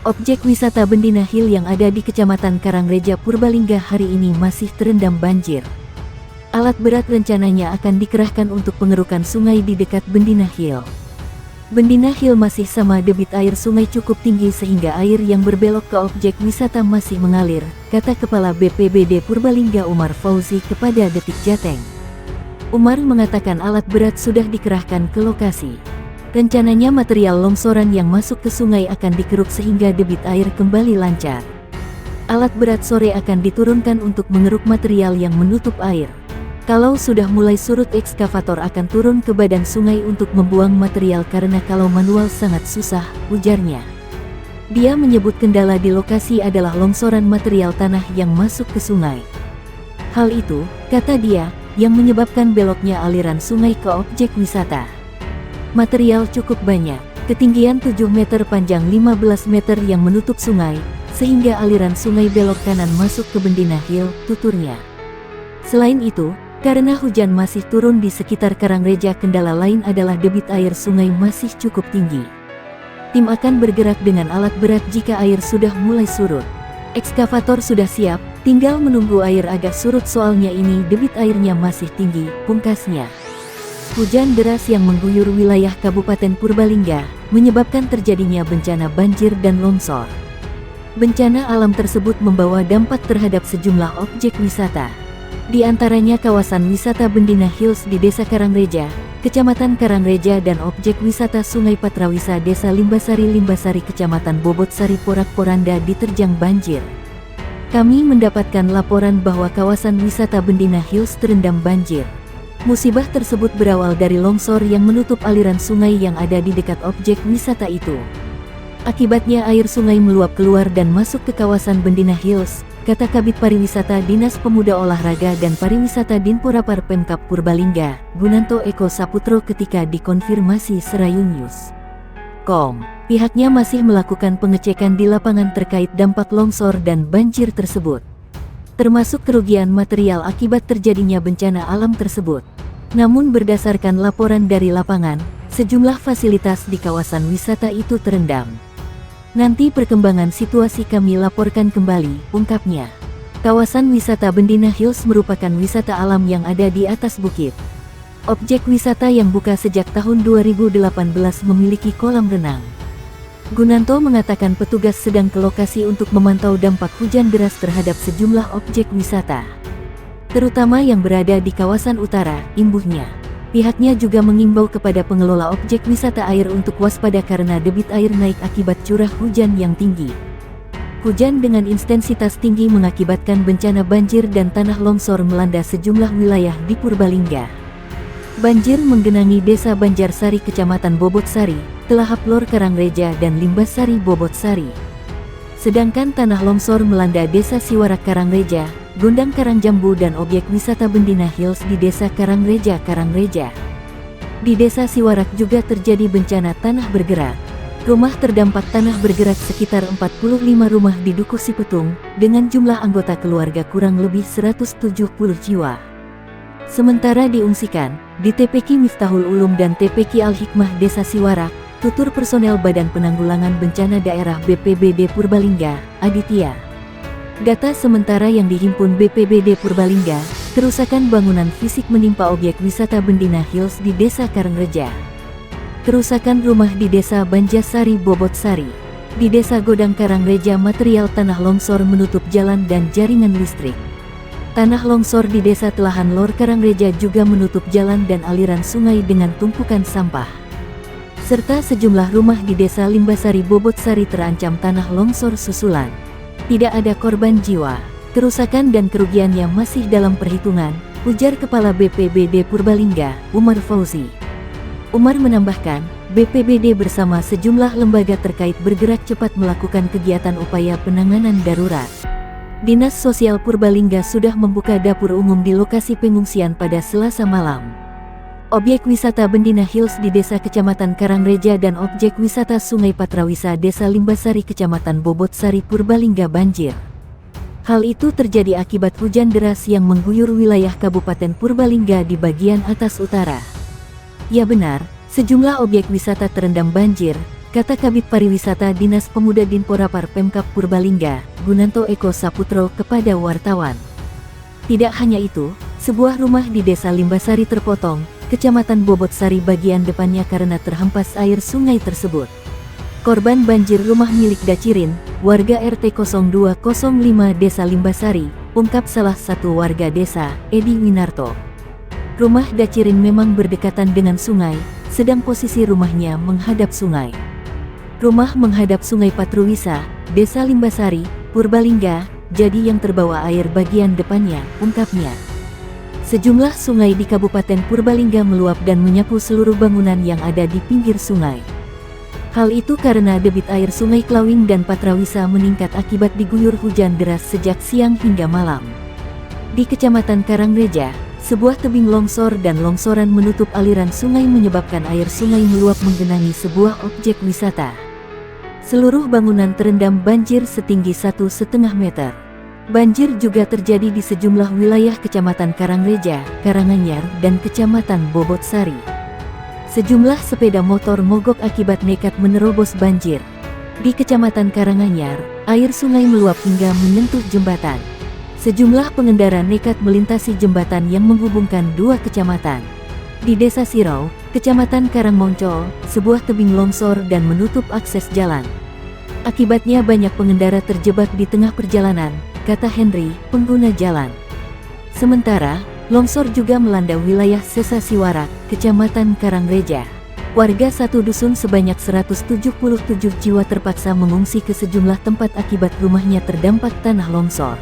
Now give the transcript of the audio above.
Objek wisata Bendina Hill yang ada di Kecamatan Karangreja Purbalingga hari ini masih terendam banjir. Alat berat rencananya akan dikerahkan untuk pengerukan sungai di dekat Bendina Hill. Bendina Hill masih sama, debit air sungai cukup tinggi sehingga air yang berbelok ke objek wisata masih mengalir, kata Kepala BPBD Purbalingga Umar Fauzi kepada Detik Jateng. Umar mengatakan alat berat sudah dikerahkan ke lokasi. Rencananya material longsoran yang masuk ke sungai akan dikeruk sehingga debit air kembali lancar. Alat berat sore akan diturunkan untuk mengeruk material yang menutup air. Kalau sudah mulai surut, ekskavator akan turun ke badan sungai untuk membuang material karena kalau manual sangat susah, ujarnya. Dia menyebut kendala di lokasi adalah longsoran material tanah yang masuk ke sungai. Hal itu, kata dia, yang menyebabkan beloknya aliran sungai ke objek wisata. Material cukup banyak, ketinggian 7 meter panjang 15 meter yang menutup sungai, sehingga aliran sungai belok kanan masuk ke Bendina Hill, tuturnya. Selain itu, karena hujan masih turun di sekitar Karangreja, kendala lain adalah debit air sungai masih cukup tinggi. Tim akan bergerak dengan alat berat jika air sudah mulai surut. Ekskavator sudah siap, tinggal menunggu air agak surut soalnya ini debit airnya masih tinggi, pungkasnya. Hujan deras yang mengguyur wilayah Kabupaten Purbalingga menyebabkan terjadinya bencana banjir dan longsor. Bencana alam tersebut membawa dampak terhadap sejumlah objek wisata. Di antaranya kawasan wisata Bendina Hills di Desa Karangreja, Kecamatan Karangreja, dan objek wisata Sungai Patrawisa Desa Limbasari Kecamatan Bobotsari Porak-Poranda diterjang banjir. Kami mendapatkan laporan bahwa kawasan wisata Bendina Hills terendam banjir. Musibah tersebut berawal dari longsor yang menutup aliran sungai yang ada di dekat objek wisata itu. Akibatnya air sungai meluap keluar dan masuk ke kawasan Bendina Hills, kata Kabid Pariwisata Dinas Pemuda Olahraga dan Pariwisata Dinporapar Pemkab Purbalingga, Gunanto Eko Saputro ketika dikonfirmasi Serayu News. Pihaknya masih melakukan pengecekan di lapangan terkait dampak longsor dan banjir tersebut, termasuk kerugian material akibat terjadinya bencana alam tersebut. Namun berdasarkan laporan dari lapangan, sejumlah fasilitas di kawasan wisata itu terendam. Nanti perkembangan situasi kami laporkan kembali, ungkapnya. Kawasan wisata Bendina Hills merupakan wisata alam yang ada di atas bukit. Objek wisata yang buka sejak tahun 2018 memiliki kolam renang. Gunanto mengatakan petugas sedang ke lokasi untuk memantau dampak hujan deras terhadap sejumlah objek wisata, terutama yang berada di kawasan utara, imbuhnya. Pihaknya juga mengimbau kepada pengelola objek wisata air untuk waspada karena debit air naik akibat curah hujan yang tinggi. Hujan dengan intensitas tinggi mengakibatkan bencana banjir dan tanah longsor melanda sejumlah wilayah di Purbalingga. Banjir menggenangi Desa Banjarsari Kecamatan Bobotsari, Telahap Lor Karangreja dan Limbasari Bobotsari. Sedangkan tanah longsor melanda Desa Siwarak Karangreja, Gondang Karangjambu dan objek wisata Bendina Hills di Desa Karangreja. Di Desa Siwarak juga terjadi bencana tanah bergerak. Rumah terdampak tanah bergerak sekitar 45 rumah di Dukuh Sipetung, dengan jumlah anggota keluarga kurang lebih 170 jiwa. Sementara diungsikan, di TPQ Miftahul Ulum dan TPQ Al-Hikmah Desa Siwarak, tutur personel Badan Penanggulangan Bencana Daerah BPBD Purbalingga, Aditya. Data sementara yang dihimpun BPBD Purbalingga, kerusakan bangunan fisik menimpa objek wisata Bendina Hills di Desa Karangreja. Kerusakan rumah di Desa Banjarsari Bobotsari. Di Desa Godang Karangreja material tanah longsor menutup jalan dan jaringan listrik. Tanah longsor di Desa Telahan Lor Karangreja juga menutup jalan dan aliran sungai dengan tumpukan sampah. Serta sejumlah rumah di Desa Limbasari Bobotsari terancam tanah longsor susulan. Tidak ada korban jiwa. Kerusakan dan kerugiannya masih dalam perhitungan, ujar Kepala BPBD Purbalingga, Umar Fauzi. Umar menambahkan, BPBD bersama sejumlah lembaga terkait bergerak cepat melakukan kegiatan upaya penanganan darurat. Dinas Sosial Purbalingga sudah membuka dapur umum di lokasi pengungsian pada Selasa malam. Objek wisata Bendina Hills di Desa Kecamatan Karangreja dan objek wisata Sungai Patrawisa Desa Limbasari Kecamatan Bobotsari Purbalingga banjir. Hal itu terjadi akibat hujan deras yang mengguyur wilayah Kabupaten Purbalingga di bagian atas utara. Ya benar, sejumlah objek wisata terendam banjir, kata Kabid Pariwisata Dinas Pemuda Dinporapar Pemkab Purbalingga, Gunanto Eko Saputro kepada wartawan. Tidak hanya itu, sebuah rumah di Desa Limbasari terpotong, Kecamatan Bobotsari bagian depannya karena terhempas air sungai tersebut. Korban banjir rumah milik Dacirin, warga RT 0205 Desa Limbasari, ungkap salah satu warga desa, Edi Winarto. Rumah Dacirin memang berdekatan dengan sungai, sedang posisi rumahnya menghadap sungai. Rumah menghadap Sungai Patruwisa, Desa Limbasari, Purbalingga, jadi yang terbawa air bagian depannya, ungkapnya. Sejumlah sungai di Kabupaten Purbalingga meluap dan menyapu seluruh bangunan yang ada di pinggir sungai. Hal itu karena debit air Sungai Klawing dan Patrawisa meningkat akibat diguyur hujan deras sejak siang hingga malam. Di Kecamatan Karangreja, sebuah tebing longsor dan longsoran menutup aliran sungai menyebabkan air sungai meluap menggenangi sebuah objek wisata. Seluruh bangunan terendam banjir setinggi 1,5 meter. Banjir juga terjadi di sejumlah wilayah Kecamatan Karangreja, Karanganyar, dan Kecamatan Bobotsari. Sejumlah sepeda motor mogok akibat nekat menerobos banjir. Di Kecamatan Karanganyar, air sungai meluap hingga menyentuh jembatan. Sejumlah pengendara nekat melintasi jembatan yang menghubungkan dua kecamatan. Di Desa Sirau, Kecamatan Karangmoncol, sebuah tebing longsor dan menutup akses jalan. Akibatnya banyak pengendara terjebak di tengah perjalanan, kata Henry, pengguna jalan. Sementara, longsor juga melanda wilayah Sesa Siwarak, Kecamatan Karangreja. Warga satu dusun sebanyak 177 jiwa terpaksa mengungsi ke sejumlah tempat akibat rumahnya terdampak tanah longsor.